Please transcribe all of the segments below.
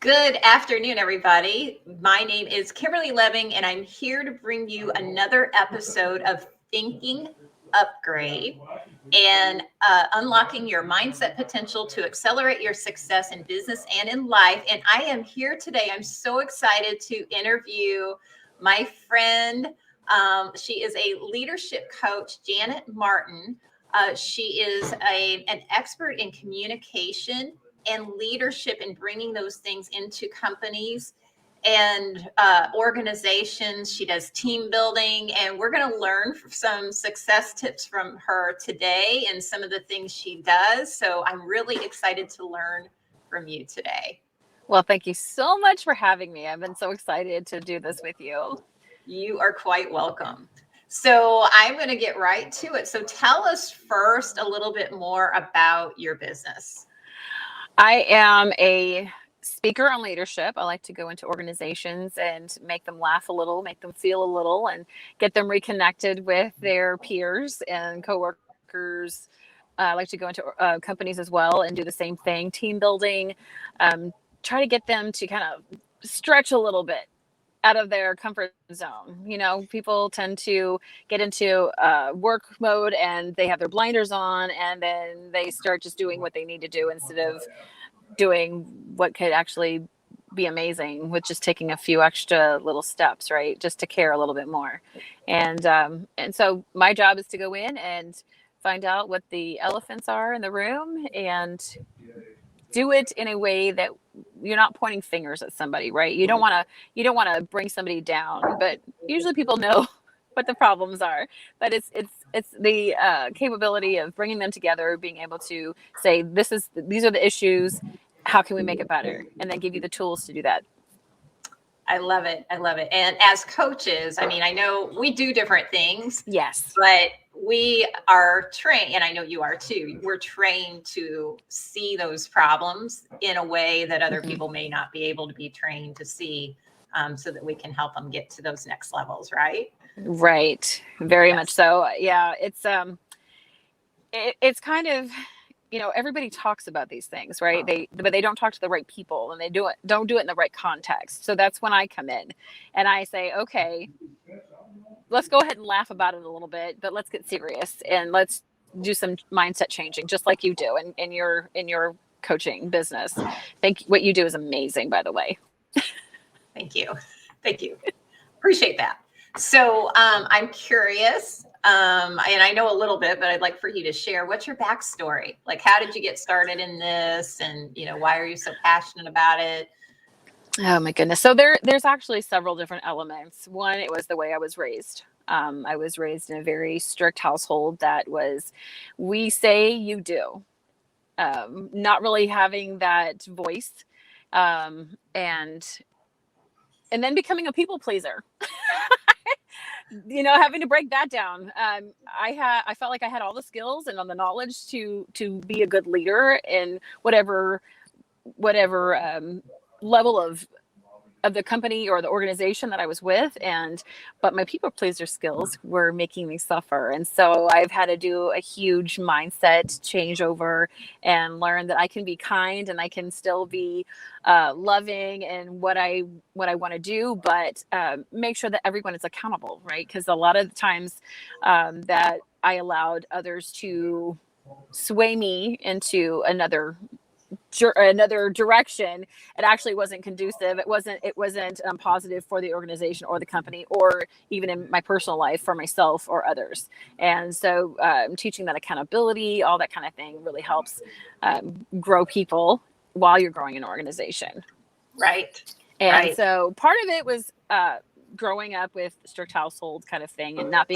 Good afternoon, everybody. My name is Kimberly Lebbing, and I'm here to bring you another episode of Thinking Upgrade and unlocking your mindset potential to accelerate your success in business and in life. And I am here today. I'm so excited to interview my friend. She is a leadership coach, Janet Martin. She is an expert in communication and leadership and bringing those things into companies and organizations. She does team building, and we're going to learn some success tips from her today and some of the things she does. So I'm really excited to learn from you today. Well, thank you so much for having me. I've been so excited to do this with you. You are quite welcome. So I'm going to get right to it. So tell us first a little bit more about your business. I am a speaker on leadership. I like to go into organizations and make them laugh a little, make them feel a little, and get them reconnected with their peers and coworkers. I like to go into companies as well and do the same thing, team building, try to get them to kind of stretch a little bit out of their comfort zone. People tend to get into work mode and they have their blinders on, and then they start just doing what they need to do instead of doing what could actually be amazing, with just taking a few extra little steps, right? Just to care a little bit more. And so my job is to go in and find out what the elephants are in the room and do it in a way that you're not pointing fingers at somebody, right? You don't want to bring somebody down, but usually people know what the problems are. But it's the capability of bringing them together, being able to say, these are the issues. How can we make it better? And then give you the tools to do that. I love it. I love it. And as coaches, I mean, I know we do different things. Yes. But we are trained, and I know you are too. We're trained to see those problems in a way that other people may not be able to be trained to see, so that we can help them get to those next levels, right? Right. Very Yes. much so. Yeah. It's kind of, everybody talks about these things, right? But they don't talk to the right people, and they don't do it in the right context. So that's when I come in and I say, okay, let's go ahead and laugh about it a little bit, but let's get serious and let's do some mindset changing, just like you do in your coaching business. I think what you do is amazing, by the way. Thank you. Thank you. Appreciate that. So I'm curious, and I know a little bit, but I'd like for you to share, what's your backstory? Like, how did you get started in this, and why are you so passionate about it? Oh my goodness. So there's actually several different elements. One, it was the way I was raised. I was raised in a very strict household that was, we say you do, not really having that voice, and then becoming a people pleaser. Having to break that down. I felt like I had all the skills and all the knowledge to be a good leader in whatever level of the company or the organization that I was with, but my people pleaser skills were making me suffer. And so I've had to do a huge mindset changeover and learn that I can be kind and I can still be loving in what I want to do, but make sure that everyone is accountable, right? Because a lot of the times that I allowed others to sway me into another direction, it actually wasn't conducive. It wasn't positive for the organization or the company, or even in my personal life for myself or others. And so teaching that accountability, all that kind of thing, really helps grow people while you're growing an organization. Right. And Right. so part of it was growing up with strict household kind of thing and not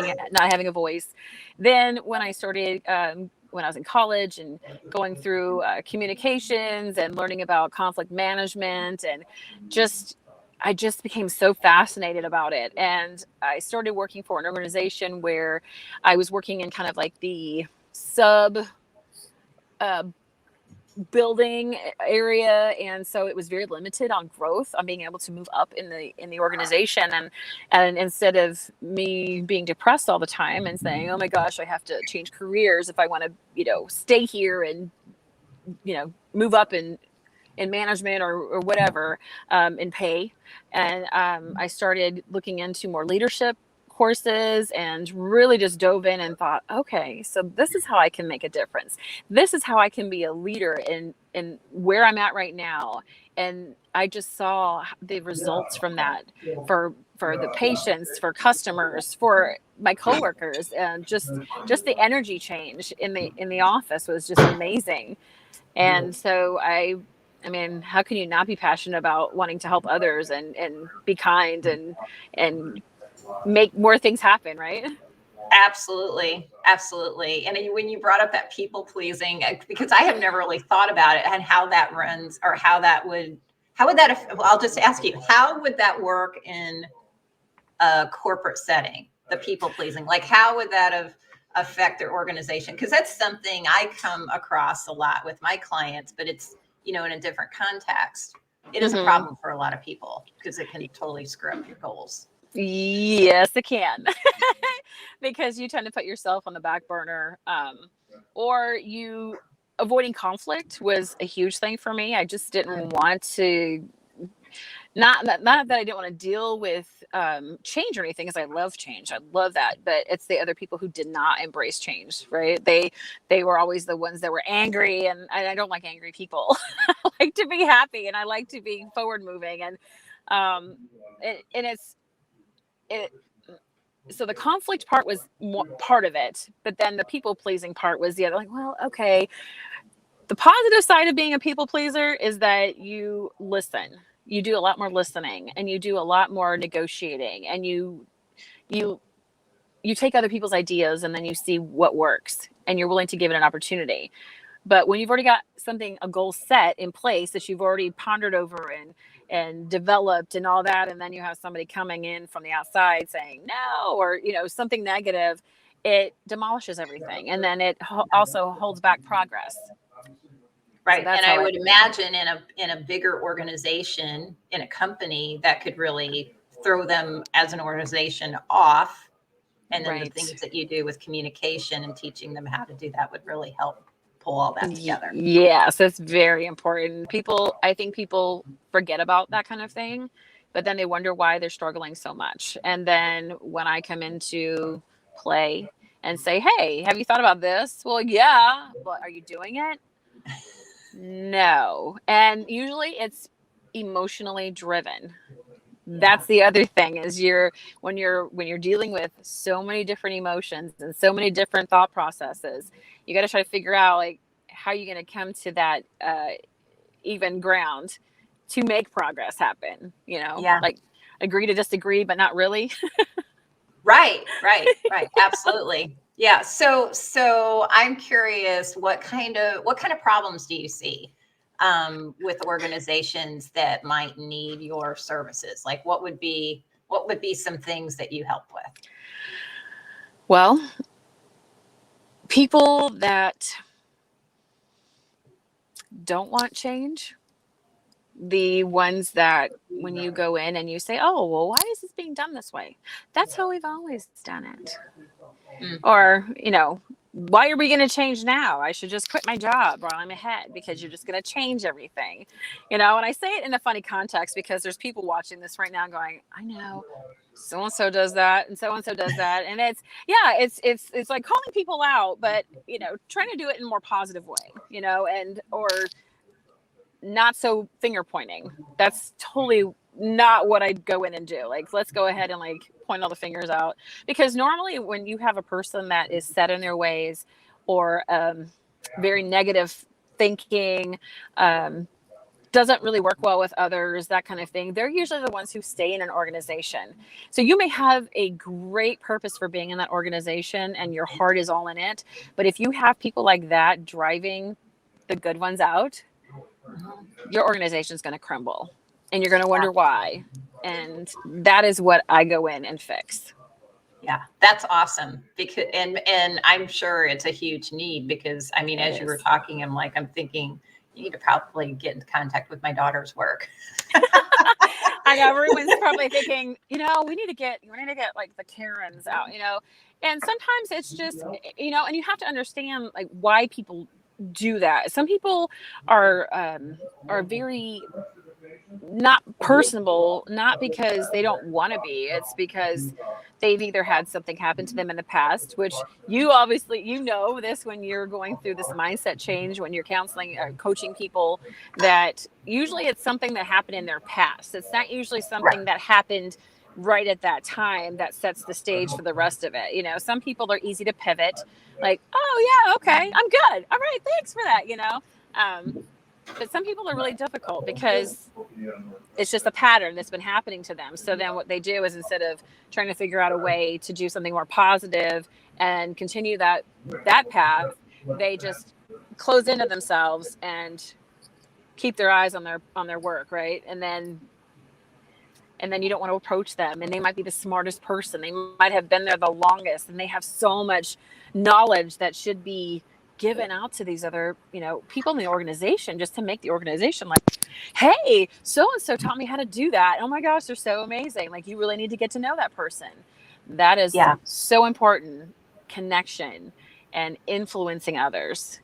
having a voice. Then when I started when I was in college and going through communications and learning about conflict management, and I just became so fascinated about it. And I started working for an organization where I was working in kind of like the sub building area, and so it was very limited on growth, on being able to move up in the organization. And instead of me being depressed all the time and saying, oh my gosh, I have to change careers if I want to stay here and move up and in management or whatever, in pay. And I started looking into more leadership courses and really just dove in and thought, okay, so this is how I can make a difference. This is how I can be a leader in where I'm at right now. And I just saw the results from that for the patients, for customers, for my coworkers, and just the energy change in the office was just amazing. And so I mean, how can you not be passionate about wanting to help others and be kind and make more things happen, right? Absolutely. Absolutely. And when you brought up that people pleasing, because I have never really thought about it and how that runs, or how would that, well, I'll just ask you, how would that work in a corporate setting, the people pleasing? Like, how would that affect their organization? Because that's something I come across a lot with my clients, but it's, in a different context. It is a Mm-hmm. problem for a lot of people because it can totally screw up your goals. Yes, it can. Because you tend to put yourself on the back burner, or you avoiding conflict was a huge thing for me. I just didn't want to, not that I didn't want to deal with change or anything, because I love change. I love that, but it's the other people who did not embrace change, right? They were always the ones that were angry, and I don't like angry people. I like to be happy, and I like to be forward moving, and and it so the conflict part was part of it, but then the people pleasing part was the other. Like, well, okay, the positive side of being a people pleaser is that you listen, you do a lot more listening, and you do a lot more negotiating, and you you take other people's ideas and then you see what works, and you're willing to give it an opportunity. But when you've already got something, a goal set in place that you've already pondered over and developed and all that, and then you have somebody coming in from the outside saying no, or something negative, it demolishes everything, and then it also holds back progress. So Right. that's And how I I. would imagine in a bigger organization, in a company, that could really throw them as an organization off. And then the Right. things that you do with communication and teaching them how to do that would really help pull all that together. Yes, it's very important. I think people forget about that kind of thing, but then they wonder why they're struggling so much. And then when I come into play and say, hey, have you thought about this? Well, yeah, but are you doing it? No. And usually it's emotionally driven. Yeah. That's the other thing, is when you're dealing with so many different emotions and so many different thought processes, you got to try to figure out, like, how you're going to come to that even ground to make progress happen, Yeah. like agree to disagree, but not really. Right. Right. Right. Absolutely. Yeah. So I'm curious, what kind of problems do you see with organizations that might need your services? Like, what would be some things that you help with? Well, people that don't want change, the ones that when you go in and you say, oh, well, why is this being done this way? That's how we've always done it. Mm. Or, why are we going to change now? I should just quit my job while I'm ahead because you're just going to change everything. And I say it in a funny context because there's people watching this right now going, I know so and so does that and so does that. And it's like calling people out, but, trying to do it in a more positive way, and, or not so finger pointing. That's totally not what I'd go in and do. Like, let's go ahead and point all the fingers out. Because normally when you have a person that is set in their ways, or very negative thinking, doesn't really work well with others, that kind of thing, they're usually the ones who stay in an organization. So you may have a great purpose for being in that organization and your heart is all in it. But if you have people like that driving the good ones out, your organization is going to crumble, and you're going to Yeah. wonder why. And that is what I go in and fix. Yeah, that's awesome. Because and I'm sure it's a huge need, because I mean, It as you were is. talking, I'm thinking you need to probably get into contact with my daughter's work. I know everyone's probably thinking, we need to get like the Karens out, and sometimes it's just, and you have to understand like why people do that. Some people are very not personable, not because they don't want to be. It's because they've either had something happen to them in the past, which you obviously, you know this when you're going through this mindset change, when you're counseling or coaching people, that usually it's something that happened in their past. It's not usually Right. something that happened right at that time that sets the stage for the rest of it. You know, some people are easy to pivot, like, oh yeah, okay, I'm good, all right, thanks for that, you know. But some people are really difficult because it's just a pattern that's been happening to them. So then what they do is, instead of trying to figure out a way to do something more positive and continue that path, they just close into themselves and keep their eyes on their work, right? And then you don't want to approach them, and they might be the smartest person, they might have been there the longest, and they have so much knowledge that should be given out to these other, you know, people in the organization, just to make the organization like, hey, so and so taught me how to do that, oh my gosh, they're so amazing. Like, you really need to get to know that person. That is Yeah. so important. Connection and influencing others.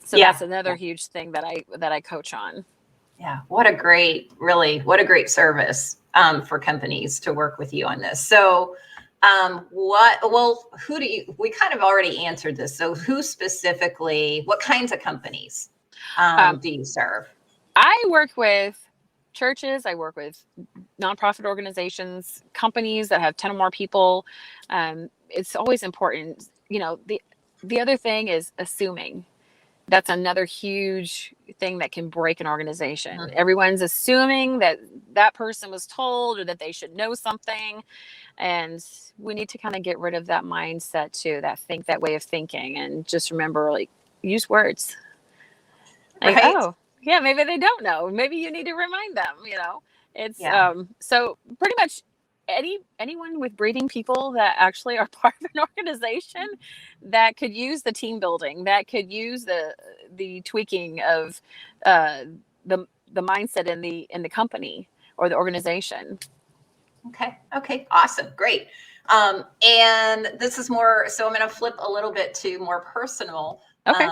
So Yeah. that's another huge thing that I coach on. Yeah. What a great service for companies to work with you on this. So, we kind of already answered this. So who specifically, what kinds of companies um, do you serve? I work with churches, I work with nonprofit organizations, companies that have 10 or more people. It's always important. You know, the other thing is assuming. That's another huge thing that can break an organization. Mhm. Everyone's assuming that that person was told or that they should know something. And we need to kind of get rid of that mindset too, that way of thinking, and just remember, like, use words. Like, Right? oh yeah, maybe they don't know, maybe you need to remind them, you know. It's Yeah. so pretty much anyone with breathing people that actually are part of an organization that could use the team building, that could use the tweaking of uh the mindset in the company or the organization. Okay. Okay. Awesome. Great. And this is more, so I'm going to flip a little bit to more personal. Okay.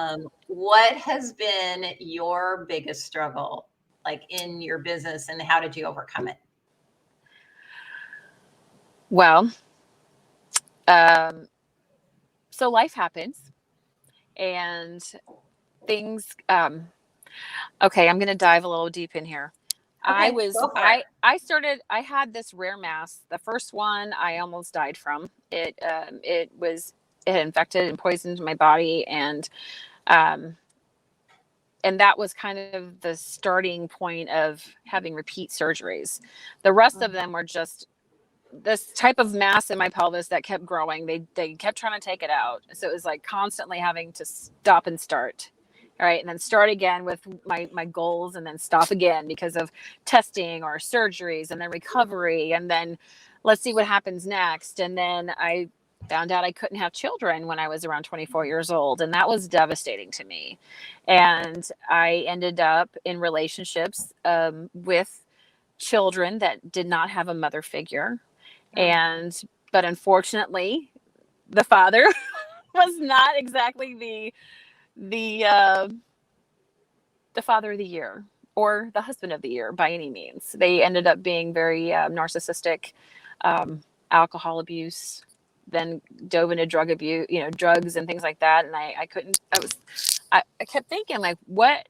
What has been your biggest struggle, like in your business, and how did you overcome it? Well, um so life happens, and things okay, I'm going to dive a little deep in here. Okay. Go for it. I had this rare mass. The first one I almost died from. It had infected and poisoned my body, um and that was kind of the starting point of having repeat surgeries. The rest of them were just this type of mass in my pelvis that kept growing. They kept trying to take it out. So it was like constantly having to stop and start. All right. And then start again with my goals, and then stop again because of testing or surgeries, and then recovery. And then let's see what happens next. And then I found out I couldn't have children when I was around 24 years old. And that was devastating to me. And I ended up in relationships with children that did not have a mother figure. Mm. But unfortunately, the father was not exactly the uh, the father of the year or the husband of the year by any means. They ended up being very narcissistic, um, alcohol abuse, then dove into drug abuse, you know, drugs and things like that. And I couldn't. I kept thinking, like, what?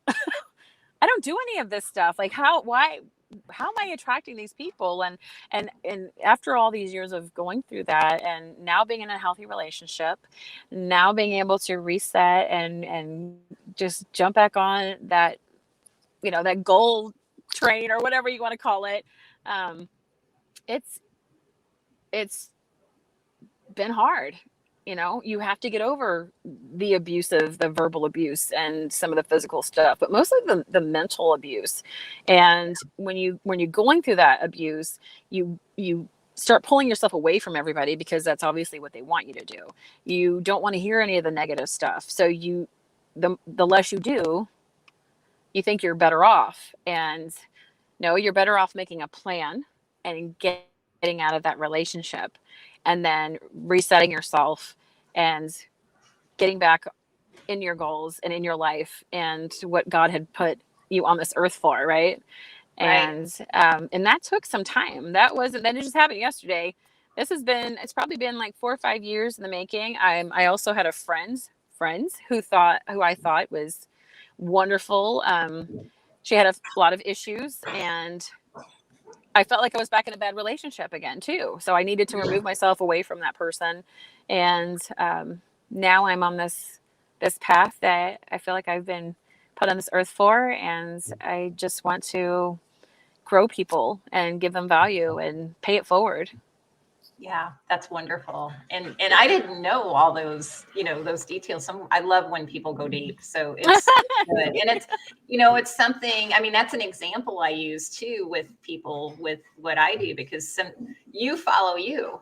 I don't do any of this stuff. Like, how am I attracting these people? And after all these years of going through that, and now being in a healthy relationship, now being able to reset and just jump back on that, you know, that goal train or whatever you want to call it. Um, it's it's been hard. You know, you have to get over the verbal abuse and some of the physical stuff, but mostly the mental abuse. And when you're going through that abuse, you start pulling yourself away from everybody, because that's obviously what they want you to do. You don't want to hear any of the negative stuff. So the less you do, you think you're better off. And no, you're better off making a plan and getting out of that relationship, and then resetting yourself and getting back in your goals and in your life and what God had put you on this earth for, right? Right. And that took some time. That just happened yesterday. It's probably been like 4 or 5 years in the making. I also had a friends who I thought was wonderful. She had a lot of issues, and I felt like I was back in a bad relationship again too. So I needed to remove myself away from that person. And now I'm on this path that I feel like I've been put on this earth for, and I just want to grow people and give them value and pay it forward. Yeah, that's wonderful. And I didn't know all those, those details. I love when people go deep. So it's good. And it's something, I mean, that's an example I use too with people with what I do, because you follow you.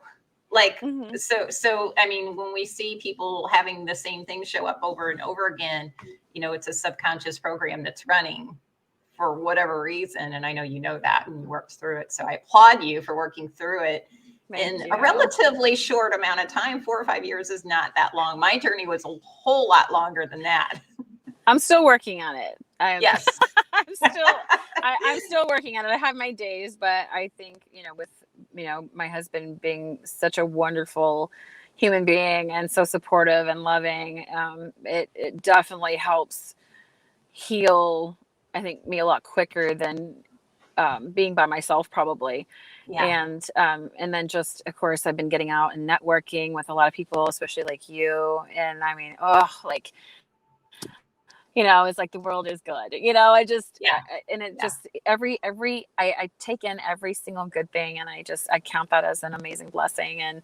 Like, Mm-hmm. so I mean, when we see people having the same thing show up over and over again, it's a subconscious program that's running for whatever reason. And I know you know that and you worked through it. So I applaud you for working through it Thank in you. a relatively short amount of time. 4 or 5 years is not that long. My journey was a whole lot longer than that. I'm still working on it. Yes. I'm still working on it. I have my days, but I think, with, my husband being such a wonderful human being and so supportive and loving, it definitely helps heal, I think, me a lot quicker than being by myself probably. Yeah. And then just, of course, I've been getting out and networking with a lot of people, especially like you. And I mean, like, it's like the world is good. Yeah. And it Yeah. just, I take in every single good thing, and I count that as an amazing blessing. And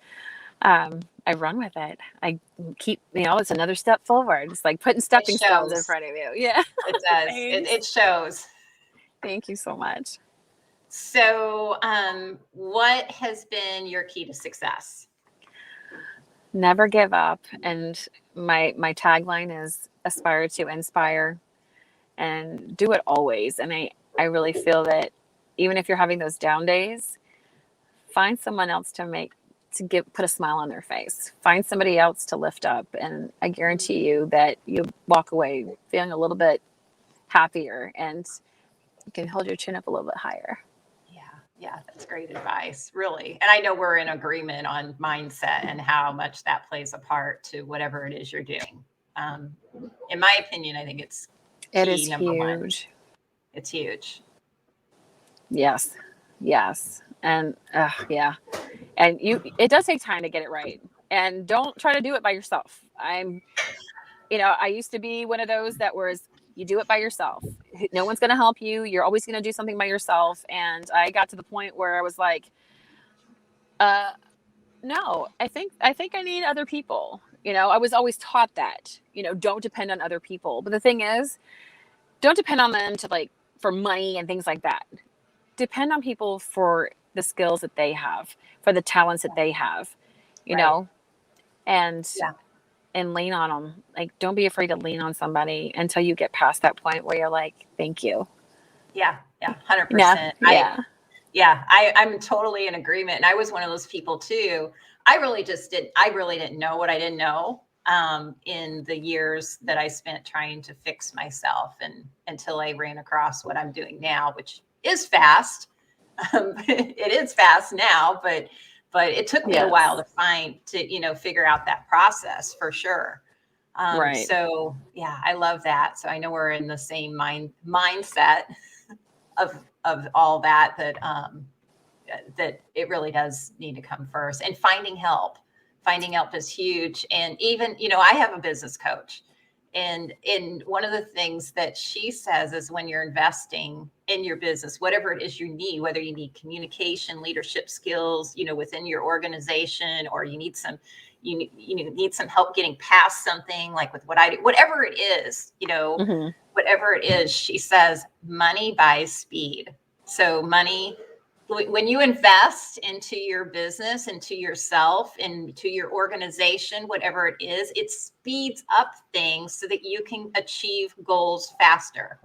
I run with it. I keep, it's another step forward. It's like putting It stepping stones in shows. front of you. Yeah. It does. Thanks. It shows. Thank you so much. So, what has been your key to success? Never give up. And my tagline is aspire to inspire, and do it always. And I really feel that even if you're having those down days, find someone else to put a smile on their face. Find somebody else to lift up, and I guarantee you that you walk away feeling a little bit happier, and you can hold your chin up a little bit higher. Yeah, that's great advice, really. And I know we're in agreement on mindset and how much that plays a part to whatever it is you're doing. In my opinion, I think it's It key is number one. huge. It's huge. Yes. And yeah. And it does take time to get it right. And don't try to do it by yourself. I used to be one of those that was, you do it by yourself. No one's going to help you. You're always going to do something by yourself. And I got to the point where I was like, no, I think I need other people. I was always taught that, don't depend on other people. But the thing is, don't depend on them for money and things like that. Depend on people for the skills that they have, for the talents that they have, Right. and Yeah. and lean on them. Like, don't be afraid to lean on somebody until you get past that point where you're like, thank you. Yeah. 100%. Yeah. I'm totally in agreement. And I was one of those people too. I really didn't know what I didn't know in the years that I spent trying to fix myself, and until I ran across what I'm doing now, which is fast. It is fast now, but it took me a while to figure out that process for sure. Right. So yeah, I love that. So I know we're in the same mindset of all that it really does need to come first. And finding help is huge. And even, I have a business coach, and one of the things that she says is, when you're investing in your business, whatever it is you need, whether you need communication, leadership skills, within your organization, or you need some help getting past something, like with what I do, whatever it is, Mm-hmm. whatever it is, she says, money buys speed. So money, when you invest into your business, into yourself, into your organization, whatever it is, it speeds up things so that you can achieve goals faster.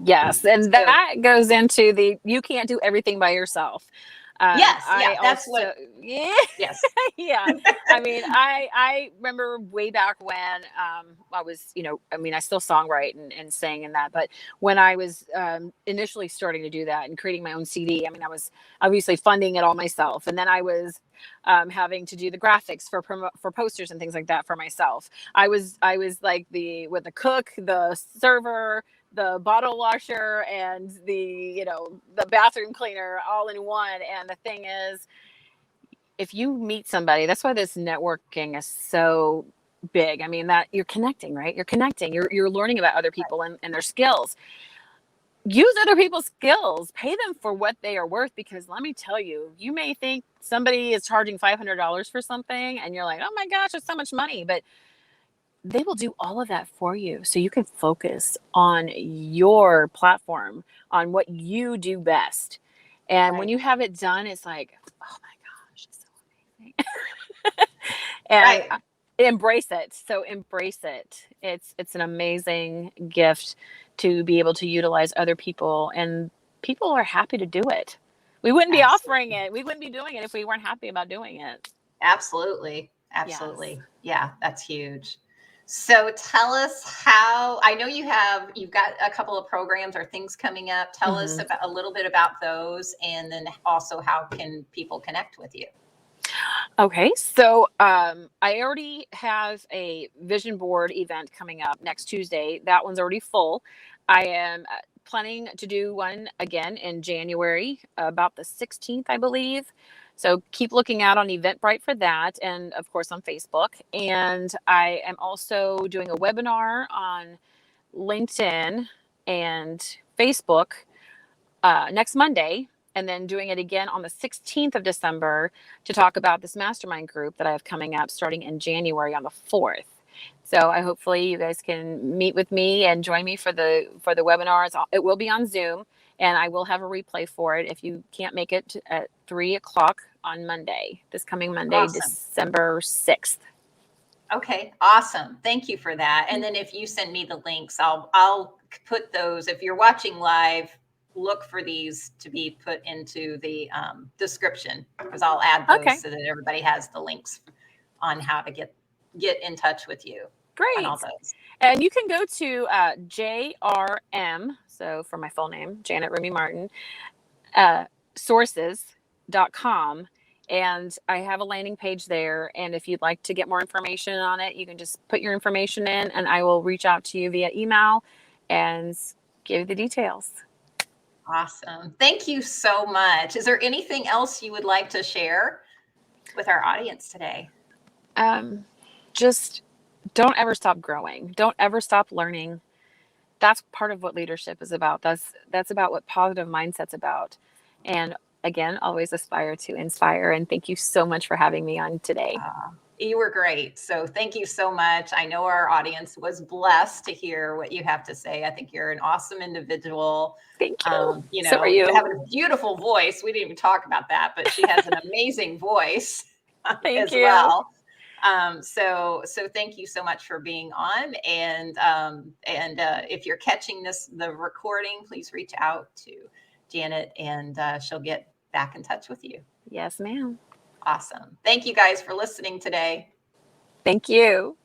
Yes. And So that goes into you can't do everything by yourself. Yes, I yeah, that's what. also, yeah, Yes. yeah. I mean, I remember way back when I was, I mean, I still songwrite and sing and that, but when I was initially starting to do that and creating my own CD, I mean, I was obviously funding it all myself, and then I was having to do the graphics for posters and things like that for myself. I was like the cook, the server, the bottle washer, and the bathroom cleaner all in one. And the thing is, if you meet somebody, that's why this networking is so big. I mean, that you're connecting, right? You're connecting, you're learning about other people and their skills. Use other people's skills, pay them for what they are worth, because let me tell you, you may think somebody is charging $500 for something and you're like, oh my gosh, it's so much money, but they will do all of that for you so you can focus on your platform, on what you do best. And when Right. you have it done, it's like, oh my gosh, it's so amazing. And Right. embrace it. So embrace it. It's an amazing gift to be able to utilize other people, and people are happy to do it. We wouldn't be offering Absolutely. it. We wouldn't be doing it if we weren't happy about doing it. Absolutely. Yes. Absolutely. Yeah, that's huge. So tell us how, I know you've got a couple of programs or things coming up. Tell us Mhm. about a little bit about those, and then also how can people connect with you? Okay, so I already have a vision board event coming up next Tuesday. That one's already full. I am planning to do one again in January, about the 16th, I believe. So keep looking out on Eventbrite for that, and of course on Facebook. And I am also doing a webinar on LinkedIn and Facebook next Monday, and then doing it again on the 16th of December to talk about this mastermind group that I have coming up starting in January on the 4th. So I hopefully you guys can meet with me and join me for the webinars. It will be on Zoom, and I will have a replay for it if you can't make it at 3 o'clock on Monday, this coming Monday, Awesome. December 6th. Okay, awesome. Thank you for that. And then if you send me the links, I'll put those. If you're watching live, look for these to be put into the description, because I'll add those Okay, so that everybody has the links on how to get in touch with you on all great. those. And you can go to JRM, so for my full name, Janet Rumi Martin, uh, sources.com. And I have a landing page there. And if you'd like to get more information on it, you can just put your information in and I will reach out to you via email and give you the details. Awesome. Thank you so much. Is there anything else you would like to share with our audience today? Um, just don't ever stop growing. Don't ever stop learning. That's part of what leadership is about. That's about what positive mindset's about. And again, always aspire to inspire. And thank you so much for having me on today. You were great. So thank you so much. I know our audience was blessed to hear what you have to say. I think you're an awesome individual. Thank you. You So are know, you you. have a beautiful voice. We didn't even talk about that, but she has an amazing voice Thank as you. well. So thank you so much for being on. And if you're catching the recording, please reach out to Janet, and she'll get back in touch with you. Yes, ma'am. Awesome. Thank you guys for listening today. Thank you.